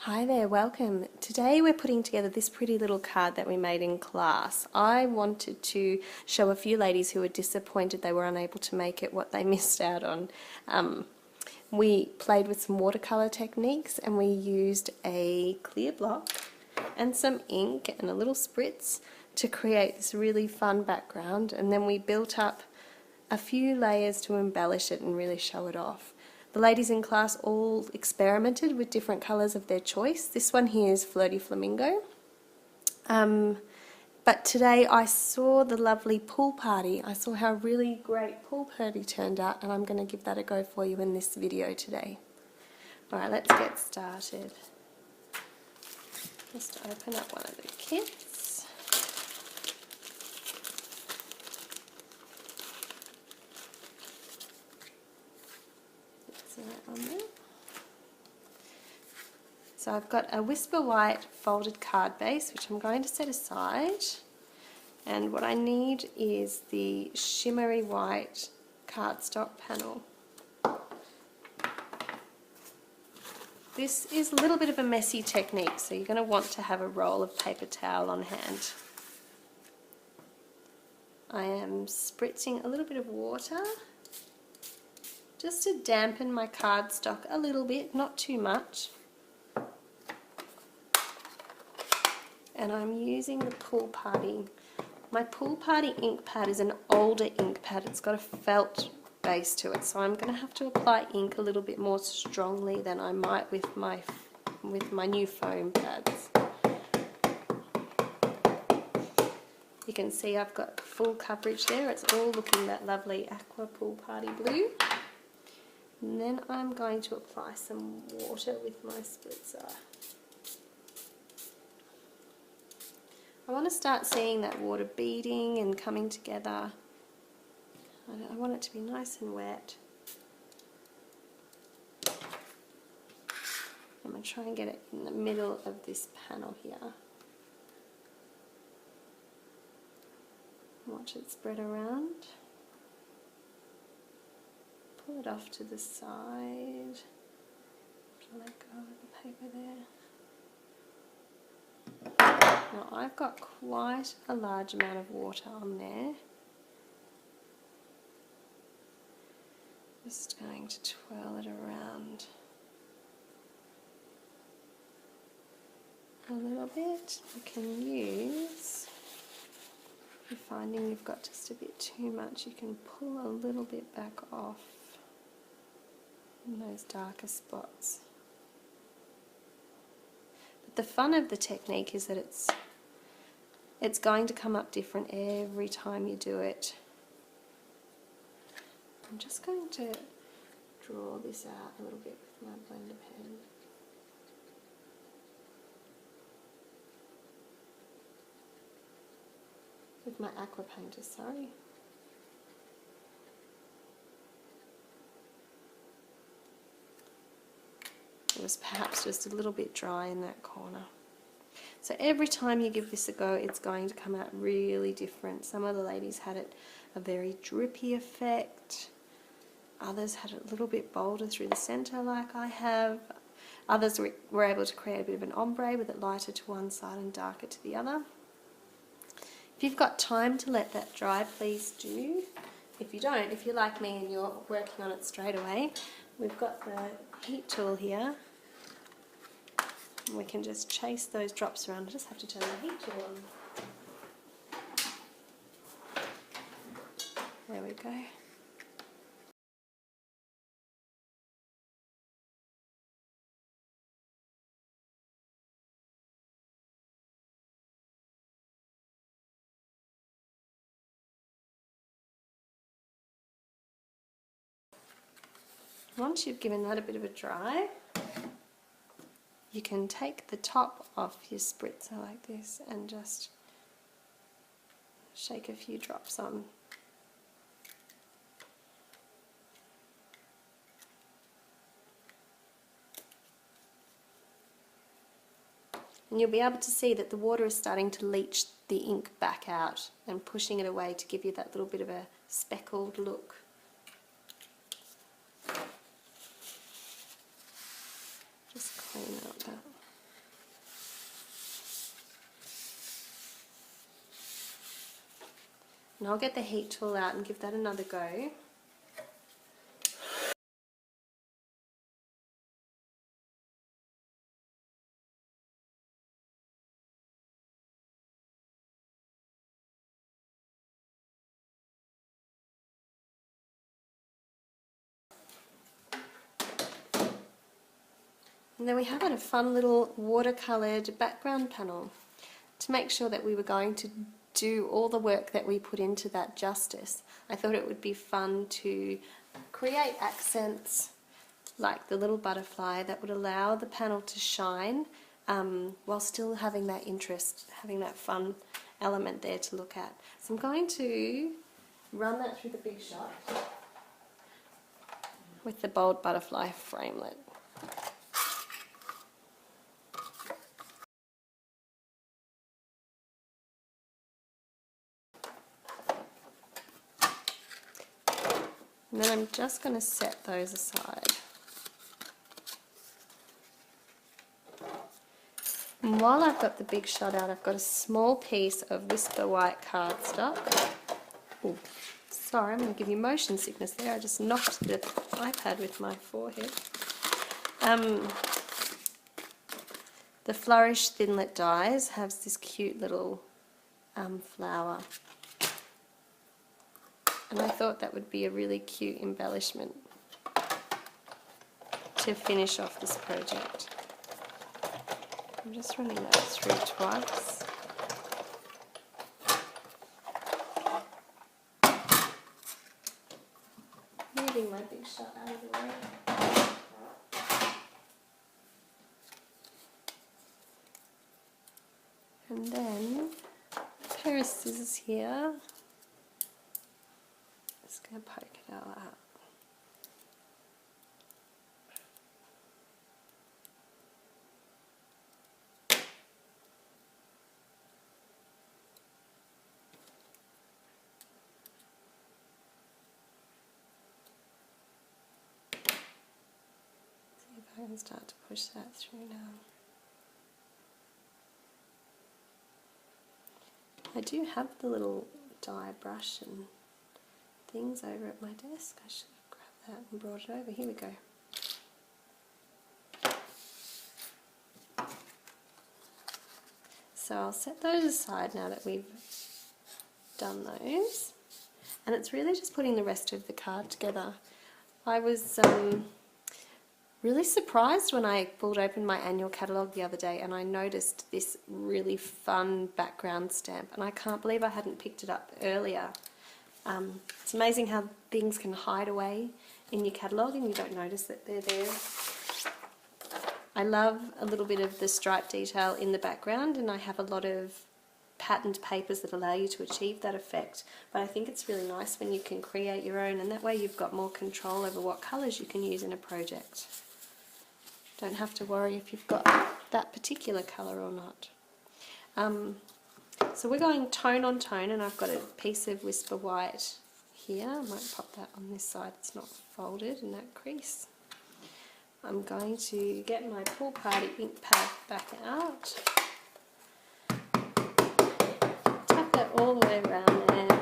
Hi there, welcome. Today we're putting together this pretty little card that we made in class. I wanted to show a few ladies who were disappointed they were unable to make it what they missed out on. We played with some watercolour techniques and we used a clear block and some ink and a little spritz to create this really fun background, and then we built up a few layers to embellish it and really show it off. The ladies in class all experimented with different colours of their choice. This one here is Flirty Flamingo. But today I saw the lovely pool party. I saw how really great pool party turned out, and I'm going to give that a go for you in this video today. Alright, let's get started. Just open up one of the kits. On there. So I've got a Whisper White folded card base, which I'm going to set aside, and what I need is the shimmery white cardstock panel. This is a little bit of a messy technique, so you're going to want to have a roll of paper towel on hand. I am spritzing a little bit of water just to dampen my cardstock a little bit, not too much. And I'm using the Pool Party. My Pool Party ink pad is an older ink pad. It's got a felt base to it, so I'm going to have to apply ink a little bit more strongly than I might with my new foam pads. You can see I've got full coverage there. It's all looking that lovely aqua Pool Party blue. And then I'm going to apply some water with my spritzer. I want to start seeing that water beading and coming together. I want it to be nice and wet. I'm going to try and get it in the middle of this panel here. Watch it spread around. Pull it off to the side. Let go of the paper there. Now I've got quite a large amount of water on there. Just going to twirl it around a little bit. You can use, if you're finding you've got just a bit too much, you can pull a little bit back off in those darker spots. But the fun of the technique is that it's going to come up different every time you do it. I'm just going to draw this out a little bit with my blender pen. With my aqua painter, sorry. It was perhaps just a little bit dry in that corner. So every time you give this a go, it's going to come out really different. Some of the ladies had it a very drippy effect. Others had it a little bit bolder through the centre like I have. Others were able to create a bit of an ombre with it lighter to one side and darker to the other. If you've got time to let that dry, please do. If you don't, if you're like me and you're working on it straight away, we've got the heat tool here. We can just chase those drops around. I just have to turn the heat tool on. There we go. Once you've given that a bit of a dry, you can take the top off your spritzer like this and just shake a few drops on. And you'll be able to see that the water is starting to leach the ink back out and pushing it away to give you that little bit of a speckled look. Just clean out that And I'll get the heat tool out and give that another go. And then we have a fun little watercoloured background panel to make sure that we were going to do all the work that we put into that justice. I thought it would be fun to create accents like the little butterfly that would allow the panel to shine while still having that interest, having that fun element there to look at. So I'm going to run that through the Big Shot with the bold butterfly framelit. And then I'm just going to set those aside. And while I've got the Big Shot out, I've got a small piece of Whisper White cardstock. Ooh, sorry, I'm going to give you motion sickness there. I just knocked the iPad with my forehead. The Flourish Thinlit dies has this cute little flower. And I thought that would be a really cute embellishment to finish off this project. I'm just running that through twice. Moving my Big Shot out of the way. And then a pair of scissors here. Just going to poke it all out. See if I can start to push that through now. I do have the little dye brush and things over at my desk. I should have grabbed that and brought it over. Here we go. So I'll set those aside now that we've done those. And it's really just putting the rest of the card together. I was really surprised when I pulled open my annual catalogue the other day and I noticed this really fun background stamp, and I can't believe I hadn't picked it up earlier. It's amazing how things can hide away in your catalogue and you don't notice that they're there. I love a little bit of the stripe detail in the background, and I have a lot of patterned papers that allow you to achieve that effect, but I think it's really nice when you can create your own, and that way you've got more control over what colours you can use in a project. Don't have to worry if you've got that particular colour or not. So we're going tone on tone, and I've got a piece of Whisper White here. I might pop that on this side, it's not folded in that crease. I'm going to get my Pool Party ink pad back out, tap it all the way around there.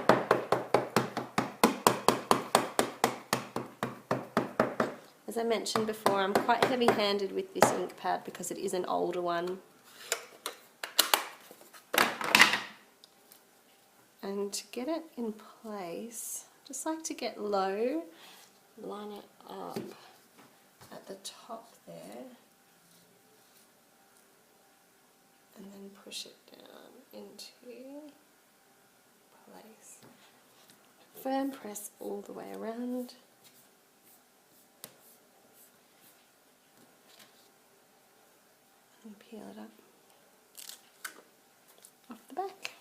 As I mentioned before, I'm quite heavy-handed with this ink pad because it is an older one. And to get it in place, just like to get low, line it up at the top there, and then push it down into place. Firm press all the way around. And peel it up off the back.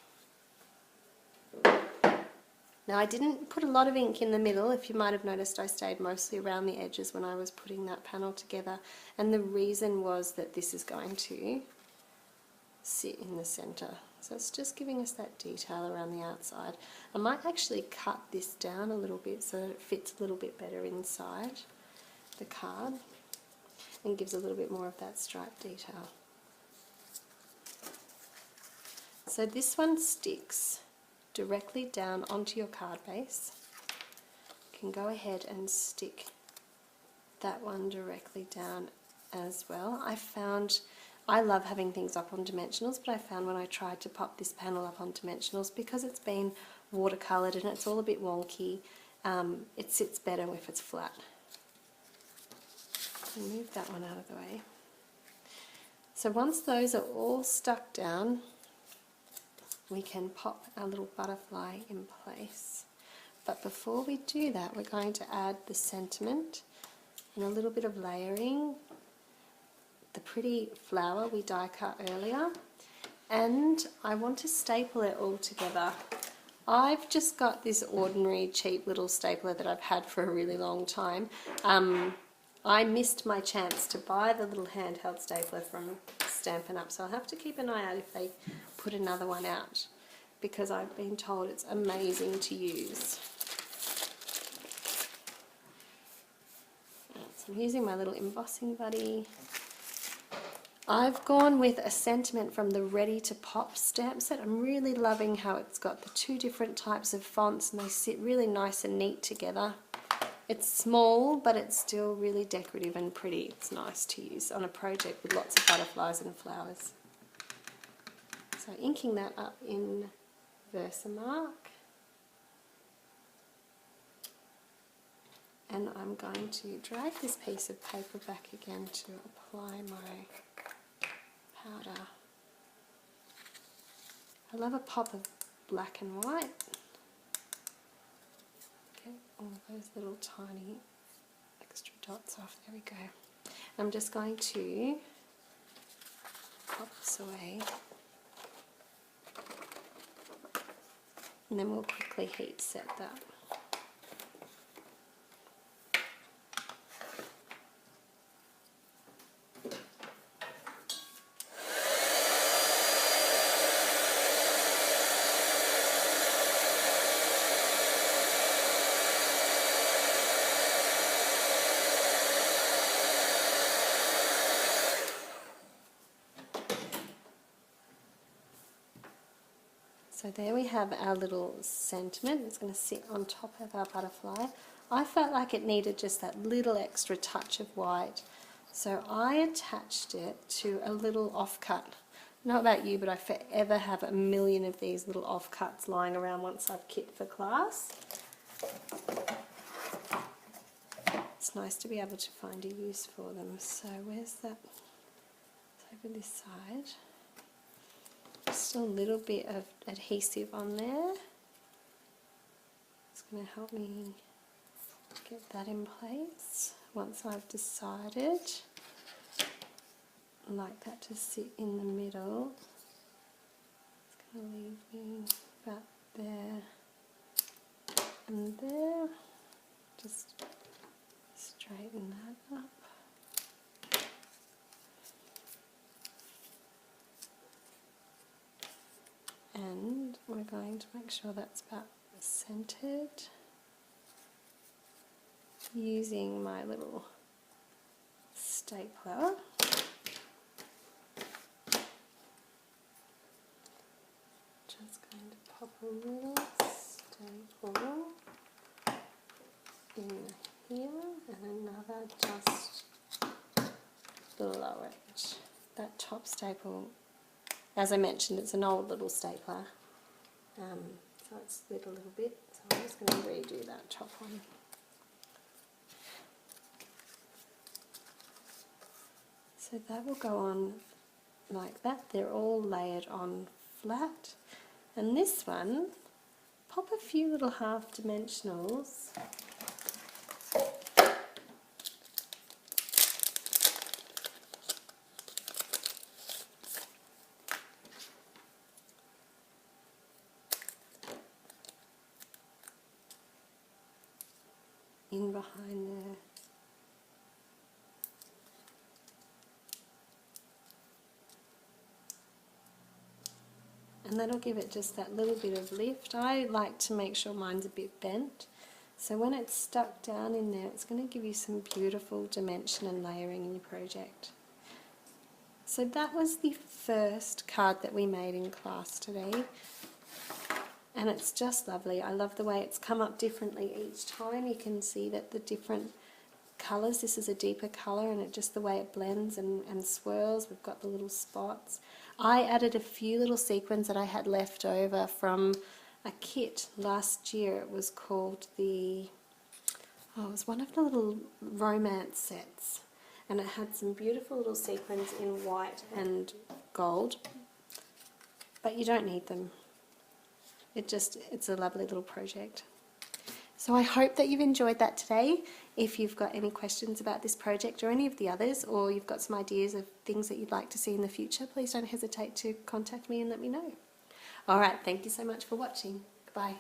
Now I didn't put a lot of ink in the middle. If you might have noticed, I stayed mostly around the edges when I was putting that panel together, and the reason was that this is going to sit in the centre. So it's just giving us that detail around the outside. I might actually cut this down a little bit so that it fits a little bit better inside the card and gives a little bit more of that stripe detail. So this one sticks directly down onto your card base. You can go ahead and stick that one directly down as well. I love having things up on dimensionals, but I found when I tried to pop this panel up on dimensionals, because it's been watercoloured and it's all a bit wonky, it sits better if it's flat. Move that one out of the way. So once those are all stuck down, we can pop our little butterfly in place. But before we do that, we're going to add the sentiment and a little bit of layering, the pretty flower we die cut earlier, and I want to staple it all together. I've just got this ordinary cheap little stapler that I've had for a really long time. I missed my chance to buy the little handheld stapler from Stampin' Up, so I'll have to keep an eye out if they put another one out, because I've been told it's amazing to use. So I'm using my little embossing buddy. I've gone with a sentiment from the Ready to Pop stamp set. I'm really loving how it's got the two different types of fonts and they sit really nice and neat together. It's small, but it's still really decorative and pretty. It's nice to use on a project with lots of butterflies and flowers. So inking that up in Versamark. And I'm going to drag this piece of paper back again to apply my powder. I love a pop of black and white. Get all those little tiny extra dots off. There we go. I'm just going to pop this away. And then we'll quickly heat set that. So there we have our little sentiment. It's going to sit on top of our butterfly. I felt like it needed just that little extra touch of white, so I attached it to a little offcut. Not about you, but I forever have a million of these little offcuts lying around once I've kit for class. It's nice to be able to find a use for them. So where's that? It's over this side. Just a little bit of adhesive on there. It's going to help me get that in place. Once I've decided, I like that to sit in the middle. It's going to leave me about there and there. Just straighten that up. And we're going to make sure that's about centered using my little stapler. Just going to pop a little staple in here and another just below it. That top staple, as I mentioned, it's an old little stapler, so it's slid a little bit, so I'm just going to redo that top one. So that will go on like that. They're all layered on flat. And this one, pop a few little half dimensionals in behind there. And that'll give it just that little bit of lift. I like to make sure mine's a bit bent, so when it's stuck down in there, it's going to give you some beautiful dimension and layering in your project. So that was the first card that we made in class today. and it's just lovely. I love the way it's come up differently each time. You can see that the different colours, this is a deeper colour, and just the way it blends and swirls. We've got the little spots. I added a few little sequins that I had left over from a kit last year. It was called it was one of the little romance sets, and it had some beautiful little sequins in white and gold, but you don't need them. It's a lovely little project. So I hope that you've enjoyed that today. If you've got any questions about this project or any of the others, or you've got some ideas of things that you'd like to see in the future, please don't hesitate to contact me and let me know. Alright, thank you so much for watching. Goodbye.